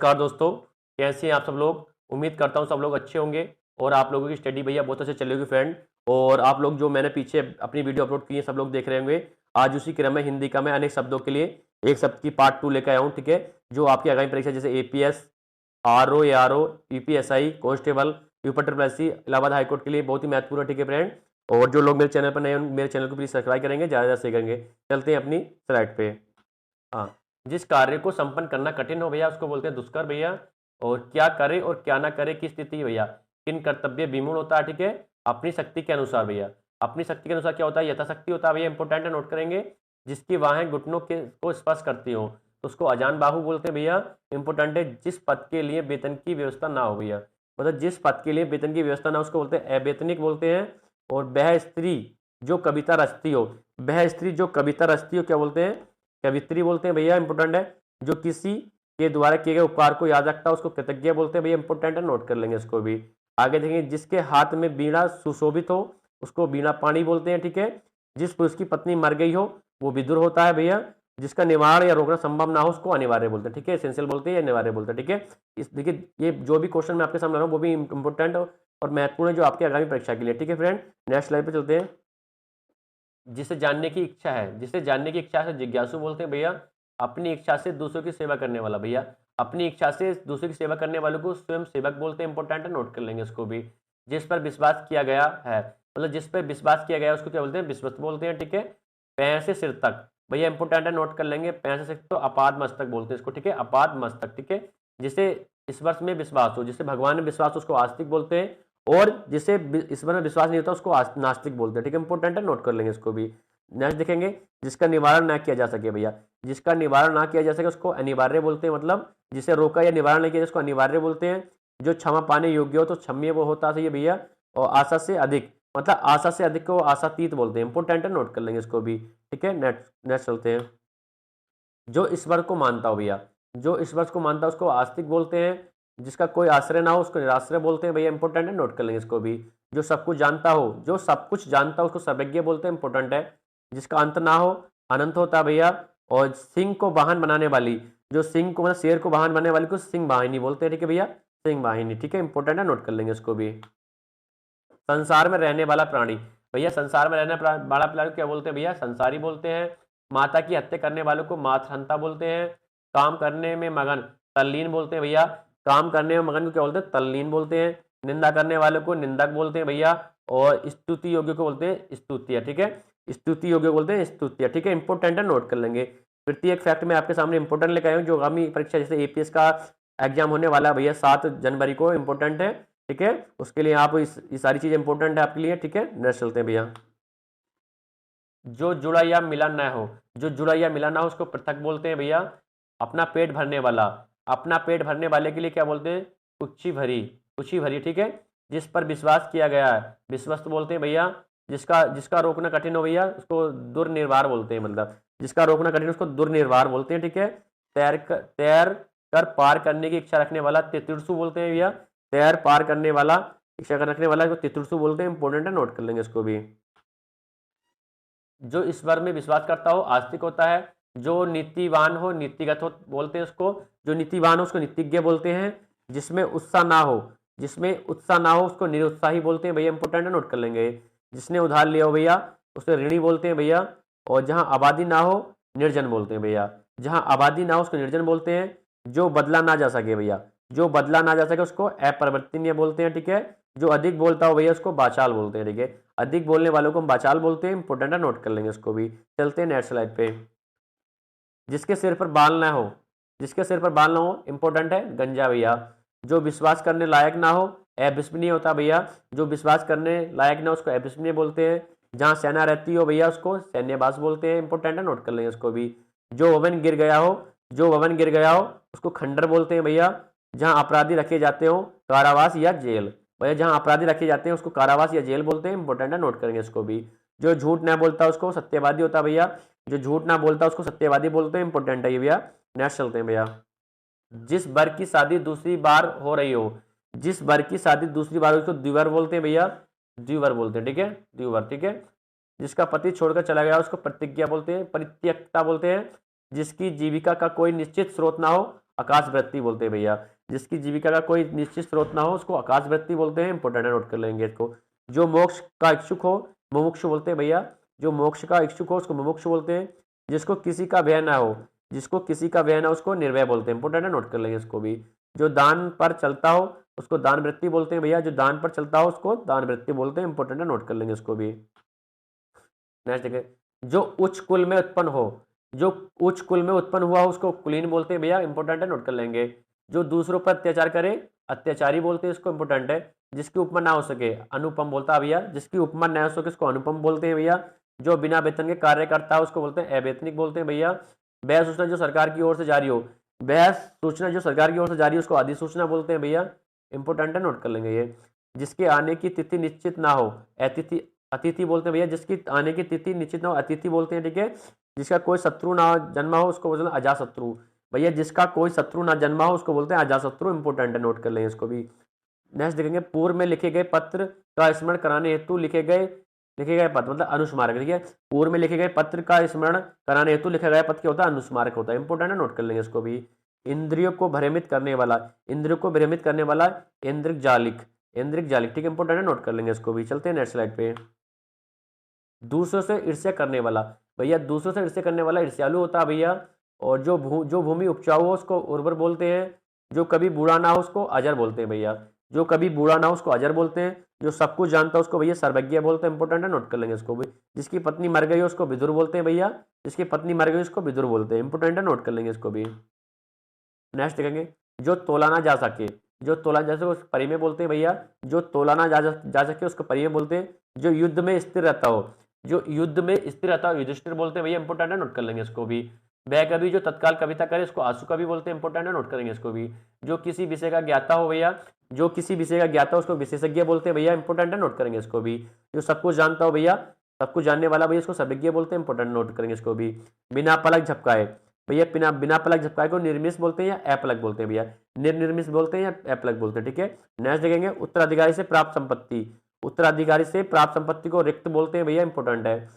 नमस्कार दोस्तों, कैसे हैं आप सब लोग। उम्मीद करता हूँ सब लोग अच्छे होंगे और आप लोगों की स्टडी भैया बहुत अच्छे चल रही होगी फ्रेंड। और आप लोग जो मैंने पीछे अपनी वीडियो अपलोड की है सब लोग देख रहे होंगे। आज उसी क्रम में हिंदी का मैं अनेक शब्दों के लिए एक शब्द की पार्ट 2 लेकर आया हूँ, ठीक है। जो आपकी आगामी परीक्षा जैसे APS, RO, ARO, UPSI, constable, UP triple SC, Allahabad high court के लिए बहुत ही महत्वपूर्ण है, ठीक है फ्रेंड। और जो लोग मेरे चैनल पर नए हैं मेरे चैनल को प्लीज सब्सक्राइब करेंगे, ज़्यादा से करेंगे। चलते हैं अपनी स्लाइड पे। हाँ, जिस कार्य को संपन्न करना कठिन हो भैया उसको बोलते हैं दुष्कर भैया। और क्या करे और क्या ना करे की स्थिति भैया किन कर्तव्य विमूढ़ होता है, ठीक है। अपनी शक्ति के अनुसार भैया, अपनी शक्ति के अनुसार क्या होता है, यथाशक्ति होता है भैया, इंपोर्टेंट है, नोट करेंगे। जिसकी बाहें घुटनों के को स्पर्श करती हो तो उसको अजान बाहु बोलते हैं भैया, इंपोर्टेंट है। जिस पद के लिए वेतन की व्यवस्था ना हो भैया, मतलब जिस पद के लिए वेतन की व्यवस्था ना हो उसको बोलते हैं अवेतनिक बोलते हैं। और वह स्त्री जो कविता रचती हो, वह स्त्री जो कविता रचती हो क्या बोलते हैं, कवित्री बोलते हैं भैया, इंपोर्टेंट है। जो किसी के द्वारा किए गए उपकार को याद रखता है उसको कृतज्ञ बोलते हैं भैया, इंपोर्टेंट है, नोट कर लेंगे इसको भी। आगे देखेंगे, जिसके हाथ में बीड़ा सुशोभित हो उसको बीड़ा पाणी बोलते हैं, ठीक है। जिस पुरुष की पत्नी मर गई हो वो विदुर होता है भैया। जिसका निवारण या रोकना संभव ना हो उसको अनिवार्य बोलते हैं, ठीक है। एसेंशियल बोलते हैं या अनिवार्य बोलते हैं, ठीक है। इस देखिए ये जो भी क्वेश्चन मैं आपके सामने ला रहा हूँ वो भी इंपोर्टेंट और महत्वपूर्ण है जो आपकी आगामी परीक्षा के लिए, ठीक है फ्रेंड। नेक्स्ट स्लाइड पे चलते हैं। जिसे जानने की इच्छा है, जिसे जानने की इच्छा से जिज्ञासु बोलते हैं भैया। अपनी इच्छा से दूसरों की सेवा करने वाला भैया, अपनी इच्छा से दूसरों की सेवा करने वालों को स्वयं सेवक बोलते हैं, इंपोर्टेंट है, नोट कर लेंगे इसको भी। जिस पर विश्वास किया गया है, मतलब जिस पर विश्वास किया गया है उसको क्या बोलते हैं, विश्वस्त बोलते हैं, ठीक है। पैर से सिर तक भैया, इंपोर्टेंट है, नोट कर लेंगे। पैर से सिर तो अपाद मस्तक बोलते हैं इसको, ठीक है, अपाद मस्तक, ठीक है। जिसे ईश्वर में विश्वास हो, जिसे भगवान में विश्वास हो उसको आस्तिक बोलते हैं। और जिसे ईश्वर में विश्वास नहीं होता उसको नास्तिक बोलते हैं, ठीक है, इंपोर्टेंट है, नोट कर लेंगे इसको भी। नेक्स्ट देखेंगे, जिसका निवारण ना किया जा सके भैया, जिसका निवारण ना किया जा सके उसको अनिवार्य बोलते हैं, मतलब जिसे रोका या निवारण नहीं किया उसको अनिवार्य बोलते हैं। जो क्षमा पाने योग्य हो तो क्षम्य वो होता है भैया। और आशा से अधिक, मतलब आशा से अधिक को आशातीत बोलते हैं, इंपोर्टेंट है, नोट कर लेंगे इसको भी, ठीक है। नेक्स्ट नेक्स्ट चलते हैं। जो ईश्वर को मानता हो भैया, जो ईश्वर को मानता है उसको आस्तिक बोलते हैं। जिसका कोई आश्रय ना हो उसको निराश्रय बोलते हैं भैया, इंपोर्टेंट है, नोट कर लेंगे इसको भी। जो सब कुछ जानता हो, जो सब कुछ जानता हो उसको सर्वज्ञ बोलते हैं, इंपोर्टेंट है। जिसका अंत ना हो अनंत होता है भैया। और सिंह को वाहन बनाने वाली, जो सिंह को मतलब शेर को वाहन बनाने वाली को सिंह वाहिनी बोलते हैं, ठीक है भैया, सिंह वाहिनी, ठीक है, इंपोर्टेंट है, नोट कर लेंगे इसको भी। संसार में रहने वाला प्राणी भैया, संसार में रहने वाला प्राणी क्या बोलते हैं भैया, संसारी बोलते हैं। माता की हत्या करने वालों को मातहंता बोलते हैं। काम करने में मगन तल्लीन बोलते हैं भैया, काम करने में मगन को क्या बोलते हैं, तल्लीन बोलते हैं। निंदा करने वालों को निंदक बोलते हैं भैया। और स्तुति योग्य को बोलते हैं स्तुतिया, ठीक है, स्तुति योग्य बोलते हैं स्तुतिया, ठीक है, इंपोर्टेंट है, नोट कर लेंगे। प्रत्येक फैक्ट में आपके सामने इंपोर्टेंट लेकर आया हूँ। जो आगामी परीक्षा जैसे एपीएस का एग्जाम होने वाला है भैया 7 जनवरी को, इंपोर्टेंट है, ठीक है। उसके लिए आप ये सारी चीज इंपोर्टेंट है आपके लिए, ठीक है। नेक्स्ट चलते हैं भैया। जो जुड़ा या मिला ना हो, जो जुड़ा या मिला ना हो उसको पृथक बोलते हैं भैया। अपना पेट भरने वाला, अपना पेट भरने वाले के लिए क्या बोलते हैं, कुच्छी भरी, कुच्छी भरी, ठीक है। जिस पर विश्वास किया गया है विश्वस्त बोलते हैं भैया। जिसका जिसका रोकना कठिन हो भैया उसको दुर्निर्वार बोलते हैं, मतलब जिसका रोकना कठिन उसको दुर्निर्वार बोलते हैं, ठीक है। तैर कर पार करने की इच्छा रखने वाला तितृषु बोलते हैं भैया। तैर पार करने वाला, इच्छा रखने वाला को तितृषु बोलते हैं, इंपोर्टेंट है, नोट कर लेंगे इसको भी। जो ईश्वर में विश्वास करता हो आस्तिक होता है। जो नीतिवान हो नीतिगत हो बोलते हैं उसको, जो नीतिवान हो उसको नीतिज्ञ बोलते हैं। जिसमें उत्साह ना हो, जिसमें उत्साह ना हो उसको निरुत्साही बोलते हैं भैया, इंपोर्टेंट है, नोट कर लेंगे। जिसने उधार लिया हो भैया उसे ऋणी बोलते हैं भैया। और जहां आबादी ना हो निर्जन बोलते हैं भैया, जहां आबादी ना हो उसको निर्जन बोलते हैं। जो बदला ना जा सके भैया, जो बदला ना जा सके उसको अपरिवर्तनीय बोलते हैं, ठीक है। जो अधिक बोलता हो भैया उसको बाचाल बोलते हैं, ठीक है। अधिक बोलने वालों को हम बाचाल बोलते हैं, इंपोर्टेंट है, नोट कर लेंगे इसको भी। चलते हैं नेक्स्ट स्लाइड पे। जिसके सिर पर बाल ना हो, जिसके सिर पर बाल ना हो, इंपोर्टेंट है, गंजा भैया। जो विश्वास करने लायक ना हो अविश्वसनीय होता भैया। जो विश्वास करने लायक ना उसको अविश्वसनीय बोलते हैं। जहां सेना रहती हो भैया उसको सैन्यवास बोलते हैं, इंपोर्टेंट है, नोट कर लेंगे इसको भी। जो भवन गिर गया हो, जो भवन गिर गया हो उसको खंडर बोलते हैं भैया। जहां अपराधी रखे जाते हो कारावास या जेल भैया, जहां अपराधी रखे जाते हैं उसको कारावास या जेल बोलते हैं, इंपोर्टेंट है, नोट करेंगे इसको भी। जो झूठ ना बोलता उसको सत्यवादी होता भैया। जो झूठ ना बोलता उसको सत्यवादी बोलते हैं, इंपोर्टेंट है ये भैया। नेक्स्ट चलते हैं भैया। जिस वर की शादी दूसरी बार हो रही हो, जिस वर की शादी दूसरी बार हो उसको द्विवर बोलते हैं भैया, द्विवर बोलते हैं, ठीक है, द्विवर, ठीक है। जिसका पति छोड़कर चला गया उसको प्रतिज्ञा बोलते हैं, परित्यक्ता बोलते हैं। जिसकी जीविका का कोई निश्चित स्रोत ना हो आकाशवृत्ति बोलते हैं भैया। जिसकी जीविका का कोई निश्चित स्रोत ना हो उसको आकाशवृत्ति बोलते हैं, इंपॉर्टेंट है, नोट कर लेंगे इसको। जो मोक्ष का इच्छुक हो मुमुक्षु बोलते हैं भैया, जो मोक्ष का इच्छुक हो उसको मुमुक्षु बोलते हैं। जिसको किसी का भय ना हो, जिसको किसी का भय ना हो उसको निर्भय बोलते हैं, इंपॉर्टेंट है, नोट कर लेंगे इसको भी। जो दान पर चलता हो उसको दान वृत्ति बोलते हैं भैया, जो दान पर चलता हो उसको दान वृत्ति बोलते हैं, इंपॉर्टेंट है, नोट कर लेंगे इसको भी। नेक्स्ट देखिए, जो उच्च कुल में उत्पन्न हो, जो उच्च कुल में उत्पन्न हुआ हो उसको कुलीन बोलते हैं भैया, इंपॉर्टेंट है, नोट कर लेंगे। जो दूसरों पर अत्याचार करे अत्याचारी बोलते हैं, इसको इंपॉर्टेंट है। जिसकी उपमा ना हो सके अनुपम बोलता है भैया, जिसकी उपमा ना हो सके उसको अनुपम बोलते हैं भैया। जो बिना वेतन के कार्य करता है उसको बोलते हैं अवेतनिक बोलते हैं भैया। व्यय सूचना जो सरकार की ओर से जारी हो, व्यय सूचना जो सरकार की ओर से जारी हो उसको अधिसूचना बोलते हैं भैया, इंपॉर्टेंट है, नोट कर लेंगे ये। जिसके आने की तिथि निश्चित ना हो अतिथि अतिथि बोलते हैं भैया, जिसकी आने की तिथि निश्चित ना हो अतिथि बोलते हैं, ठीक है। जिसका कोई शत्रु ना जन्मा हो उसको बोलते हैं अजाशत्रु भैया, जिसका कोई शत्रु ना जन्मा हो उसको बोलते हैं अजाशत्रु, इंपॉर्टेंट है, नोट कर लेंगे इसको भी। नेक्स्ट देखेंगे, पूर्व में लिखे गए पत्र का स्मरण कराने हेतु लिखे गए पत्र मतलब अनुस्मारक, ठीक है। पूर्व में लिखे गए पत्र का स्मरण कराने हेतु लिखा गया पत्र क्या होता है, अनुस्मारक होता है, इंपॉर्टेंट है, नोट कर लेंगे इसको भी। इंद्रियों को भ्रमित करने वाला, इंद्रियों को भ्रमित करने वाला इंद्रिक जालिक, इंद्रिक जालिक, ठीक है, इंपॉर्टेंट है, नोट कर लेंगे इसको भी। चलते हैं नेक्स्ट स्लाइड पे। दूसरों से ईर्ष्या करने वाला भैया, दूसरों से ईर्ष्या करने वाला ईर्ष्यालु होता है भैया। और जो भूमि उपजाऊ हो उसको उर्वर बोलते हैं। जो कभी बूढ़ा ना हो उसको अजर बोलते हैं भैया, जो कभी बूढ़ा ना हो उसको अजर बोलते हैं। जो सब कुछ जानता है उसको भैया सर्वज्ञ बोलते हैं, इंपॉर्टेंट है, नोट कर लेंगे इसको भी। जिसकी पत्नी मर गई हो उसको विदुर बोलते हैं भैया, जिसकी पत्नी मर गई उसको विदुर बोलते हैं, इंपॉर्टेंट है, नोट कर लेंगे इसको भी। नेक्स्ट देखेंगे, जो तोला ना जा सके, जो तोला जैसे उसको परिमेय बोलते हैं भैया, जो तोला ना जा सके उसको परिमेय बोलते हैं। जो युद्ध में स्थिर रहता हो, जो युद्ध में स्थिर रहता हो युधिष्ठिर बोलते हैं भैया, इंपॉर्टेंट है, नोट कर लेंगे इसको भी। वह कवि जो तत्काल कविता करे इसको आंसू कवि बोलते हैं, इंपॉर्टेंट है, नोट करेंगे इसको भी। जो किसी विषय का ज्ञाता हो भैया, जो किसी विषय का ज्ञाता हो उसको विशेषज्ञ बोलते हैं भैया, इंपॉर्टेंट है, नोट करेंगे इसको भी। जो सब कुछ जानता हो भैया, सब कुछ जानने वाला भैया उसको सर्वज्ञ बोलते हैं, इंपॉर्टेंट, नोट करेंगे इसको भी। बिना पलक झपकाए भैया, बिना पलक झपकाए को निर्मिस बोलते हैं या अपलक बोलते हैं भैया, निर्निर्मिस बोलते हैं या अपलक बोलते हैं, ठीक है। नेक्स्ट देखेंगे, उत्तराधिकारी से प्राप्त संपत्ति, उत्तराधिकारी से प्राप्त संपत्ति को रिक्त बोलते हैं भैया, इंपॉर्टेंट है।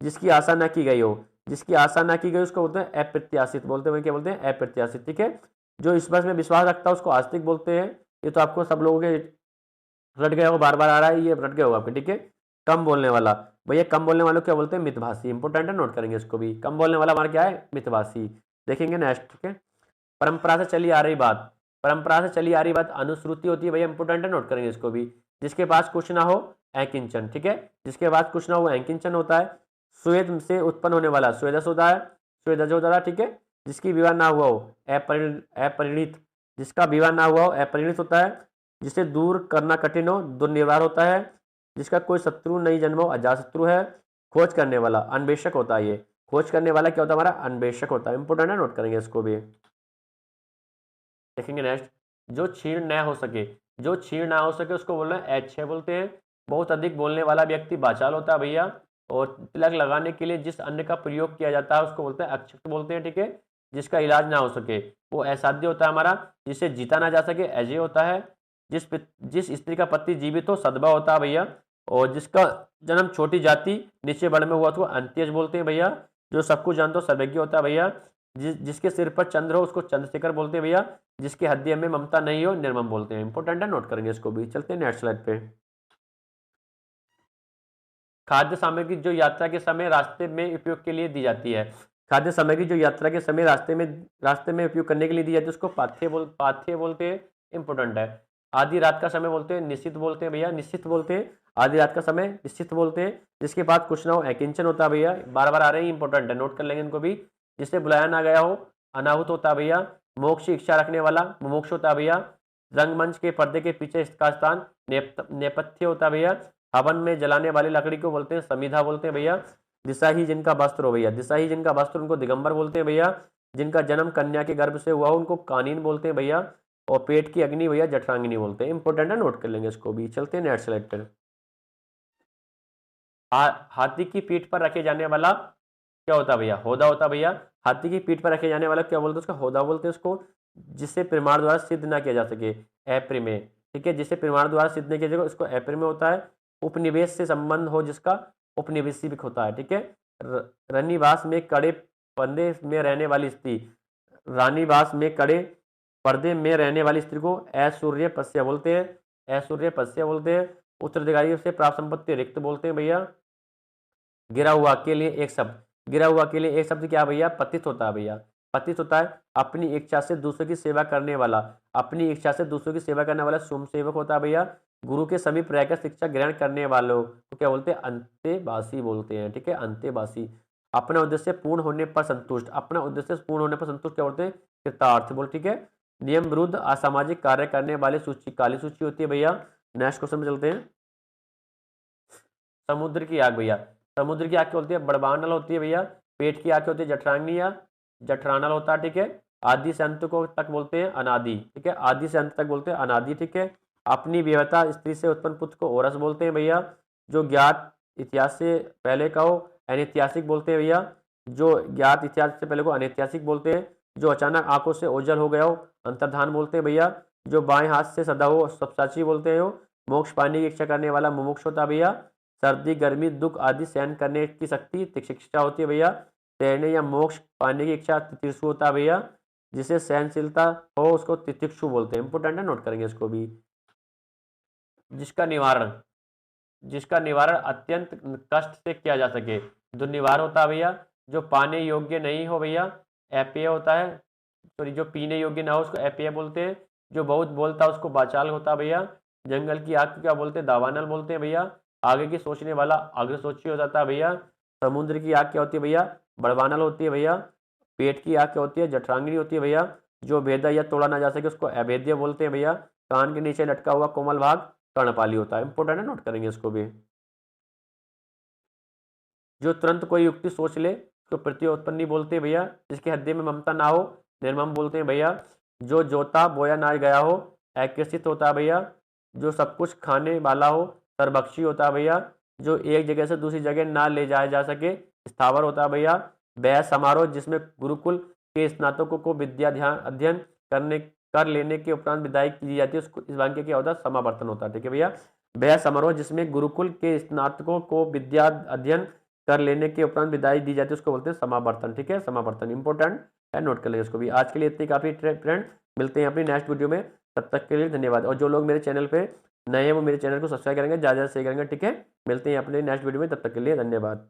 जिसकी आशा ना की गई हो, जिसकी आशा ना की गई उसको बोलते हैं अप्रत्याशित बोलते हैं, क्या बोलते हैं, अप्रत्याशित, ठीक है। जो इस बात में विश्वास रखता है उसको आस्तिक बोलते हैं। ये तो आपको सब लोगों के रट गया हो, बार बार आ रहा है, ये रट गया होगा आपके, ठीक है। कम बोलने वाला भैया, कम बोलने वालों क्या बोलते हैं, मितभाषी, इंपॉर्टेंट है, नोट करेंगे इसको भी। कम बोलने वाला हमारा क्या है, मितभाषी। देखेंगे नेक्स्ट, ठीक है। परंपरा से चली आ रही बात, परंपरा से चली आ रही बात अनुश्रुति होती है भैया, इंपॉर्टेंट है, नोट करेंगे इसको भी। जिसके पास कुछ ना हो अकिंचन, ठीक है, जिसके पास कुछ ना हो अकिंचन होता है। स्वेद से उत्पन्न होने वाला स्वेदस होता है, स्वेदज होता है, ठीक है। जिसकी विवाह ना हुआ हो अपरिणित, जिसका विवाह ना हुआ हो अपरिणित होता है। जिसे दूर करना कठिन हो दुर्निवार होता है। जिसका कोई शत्रु नहीं जन्मा हो अजाशत्रु है। खोज करने वाला अन्वेषक होता है, ये खोज करने वाला क्या होता है हमारा, अन्वेषक होता है, इंपॉर्टेंट है, नोट करेंगे इसको भी। देखेंगे नेक्स्ट, जो क्षीण न हो सके, जो क्षीण ना हो सके उसको बोल रहे हैं अच्छे बोलते हैं। बहुत अधिक बोलने वाला व्यक्ति बाचाल होता है भैया। और तिलक लगाने के लिए जिस अन्न का प्रयोग किया जाता है उसको बोलते हैं अक्षत बोलते हैं, ठीक है। जिसका इलाज ना हो सके वो असाध्य होता है हमारा। जिसे जीता ना जा सके अजय होता है। जिस स्त्री का पति जीवित हो सदबा होता है भैया। और जिसका जन्म छोटी जाति नीचे बड़ में हुआ उसको अंत्यज बोलते हैं भैया। जो सब कुछ जानते हो सर्वज्ञ होता है भैया। जिसके सिर पर चंद्र हो उसको चंद्रशेखर बोलते हैं भैया। जिसके हृदय में ममता नहीं हो निर्मम बोलते हैं, इंपॉर्टेंट है, नोट करेंगे इसको भी। चलते हैं नेक्स्ट स्लाइड पे। खाद्य सामग्री जो यात्रा के समय रास्ते में उपयोग के लिए दी जाती है, खाद्य सामग्री जो यात्रा के समय रास्ते में उपयोग करने के लिए दी जाती है उसको पाथ्य बोलते हैं, इंपॉर्टेंट है। आधी रात का समय बोलते हैं निश्चित बोलते हैं भैया, निश्चित बोलते हैं। आधी रात का समय निश्चित बोलते हैं। जिसके बाद कुछ ना हो अकिंचन होता है भैया, बार बार आ रहे हैं, इंपॉर्टेंट है, नोट कर लेंगे इनको भी। जिससे बुलाया ना गया हो अनाहुत होता है भैया। मोक्ष की इच्छा रखने वाला मुमुक्ष होता है भैया। रंगमंच के पर्दे के पीछे इसका स्थान नेपथ्य होता है भैया। हवन में जलाने वाली लकड़ी को बोलते हैं समिधा बोलते हैं भैया। दिशा ही जिनका वस्त्र हो भैया, दिशा ही जिनका वस्त्र उनको दिगंबर बोलते हैं भैया। जिनका जन्म कन्या के गर्भ से हुआ हो उनको कानीन बोलते हैं भैया। और पेट की अग्नि भैया जठरांगिनी बोलते हैं, इंपॉर्टेंट है, नोट कर लेंगे इसको भी। चलते हैं नेक्स्ट स्लाइड पर। हाथी की पीठ पर रखे जाने वाला क्या होता है भैया, होदा होता है भैया। हाथी की पीठ पर रखे जाने वाला क्या बोलते हैं उसका, होदा बोलते हैं उसको। जिससे प्रमाण द्वारा सिद्ध ना किया जा सके अप्रिमेय, ठीक है। जिससे प्रमाण द्वारा सिद्ध नहीं किया जाएगा उसको अप्रिमेय होता है। उपनिवेश से संबंध हो जिसका उपनिवेशिक होता है, ठीक है। रनिवास में कड़े फंदे में रहने वाली स्त्री, रानीवास में कड़े पर्दे में रहने वाली स्त्री को ऐश्वर्य पश्य बोलते हैं, ऐश्वर्य पश्य बोलते हैं। उत्तराधिकारी से प्राप्त संपत्ति रिक्त बोलते हैं भैया। गिरा हुआ के लिए एक शब्द, गिरा हुआ के लिए एक शब्द क्या भैया? पतित होता है भैया, पतित होता है। अपनी इच्छा से दूसरों की सेवा करने वाला, अपनी इच्छा से दूसरों की सेवा करने वाला स्वयंसेवक होता है भैया। गुरु के समीप रहकर शिक्षा ग्रहण करने वालों को क्या बोलते हैं? अंतेवासी बोलते हैं, ठीक है, अंतेवासी। अपना उद्देश्य पूर्ण होने पर संतुष्ट, अपना उद्देश्य पूर्ण होने पर संतुष्ट क्या बोलते हैं? कृतार्थ बोल, ठीक है। नियम विरुद्ध असामाजिक कार्य करने वाले सूची काली सूची होती है भैया। नेक्स्ट क्वेश्चन में चलते हैं। समुद्र की आग भैया, समुद्र की आग क्या होती है? बड़बानल होती है भैया। पेट की आग क्या होती है? जठराग्नि या जठरानल होता है, ठीक है। आदि से अंत को तक बोलते हैं अनादि, ठीक है, आदि से अंत तक बोलते हैं अनादि, ठीक है। अपनी विवता स्त्री से उत्पन्न पुत्र को ओरस बोलते हैं भैया। जो ज्ञात इतिहास से पहले का हो अनैतिहासिक बोलते हैं भैया। जो ज्ञात इतिहास से पहले को अनैतिहासिक बोलते हैं। जो अचानक आंखों से ओझल हो गया हो अंतर्धान बोलते हैं भैया। जो बाएं हाथ से सदा हो सप्तचाची बोलते हैं। मोक्ष पाने की इच्छा करने वाला मुमुक्ष होता है भैया। सर्दी गर्मी दुख आदि सहन करने की शक्ति तितिक्षा होती है भैया। तैरने या मोक्ष पाने की इच्छा तितिक्षु होता है भैया। जिसे सहनशीलता हो उसको तितिक्षु बोलते हैं। इंपोर्टेंट है, नोट करेंगे इसको भी। जिसका निवारण, जिसका निवारण अत्यंत कष्ट से किया जा सके, दुर्निवार होता है भैया। जो पाने योग्य नहीं हो भैया अपेय होता है, सॉरी जो पीने योग्य ना हो उसको अपेय बोलते हैं। जो बहुत बोलता है उसको बाचाल होता है भैया। जंगल की आग को क्या बोलते हैं? दावानल बोलते हैं भैया। आगे की सोचने वाला अग्रसोची हो जाता है भैया। समुद्र की आग क्या होती है भैया? बड़वानल होती है भैया। पेट की आग क्या होती है? जठरांगिनी होती है भैया। जो भेदा या तोड़ा ना जा सके उसको अभेद्य बोलते हैं भैया। कान के नीचे लटका हुआ कोमल भाग कर्णपाली होता है। इंपोर्टेंट है, नोट करेंगे इसको भी। जो तुरंत कोई युक्ति सोच ले तो प्रत्युत्पन्नी बोलते हैं भैया। जिसके हृदय में ममता ना हो निर्मम बोलते हैं भैया। जो जोता बोया ना गया हो आकर्षित होता है भैया। जो सब कुछ खाने वाला हो सर्वभक्षी होता है भैया। जो एक जगह से दूसरी जगह ना ले जाया जा सके स्थावर होता है भैया। वह समारोह जिसमें गुरुकुल के स्नातकों को विद्या ध्यान अध्ययन कर लेने के उपरांत विदाई की जाती है उसको इस वाक्य क्या होता है? समावर्तन होता है, ठीक है भैया। वह समारोह जिसमें गुरुकुल के स्नातकों को विद्या अध्ययन कर लेने के उपरांत विदाई दी जाती है उसको बोलते हैं समावर्तन, ठीक है, समावर्तन। इंपोर्टेंट है, नोट कर लेंगे इसको भी। आज के लिए इतनी काफी फ्रेंड, मिलते हैं अपनी नेक्स्ट वीडियो में, तब तक के लिए धन्यवाद। और जो लोग मेरे चैनल पे नए हैं वो मेरे चैनल को सब्सक्राइब करेंगे, ज़्यादा से करेंगे, ठीक है। मिलते हैं अपने नेक्स्ट वीडियो में, तब तक के लिए धन्यवाद।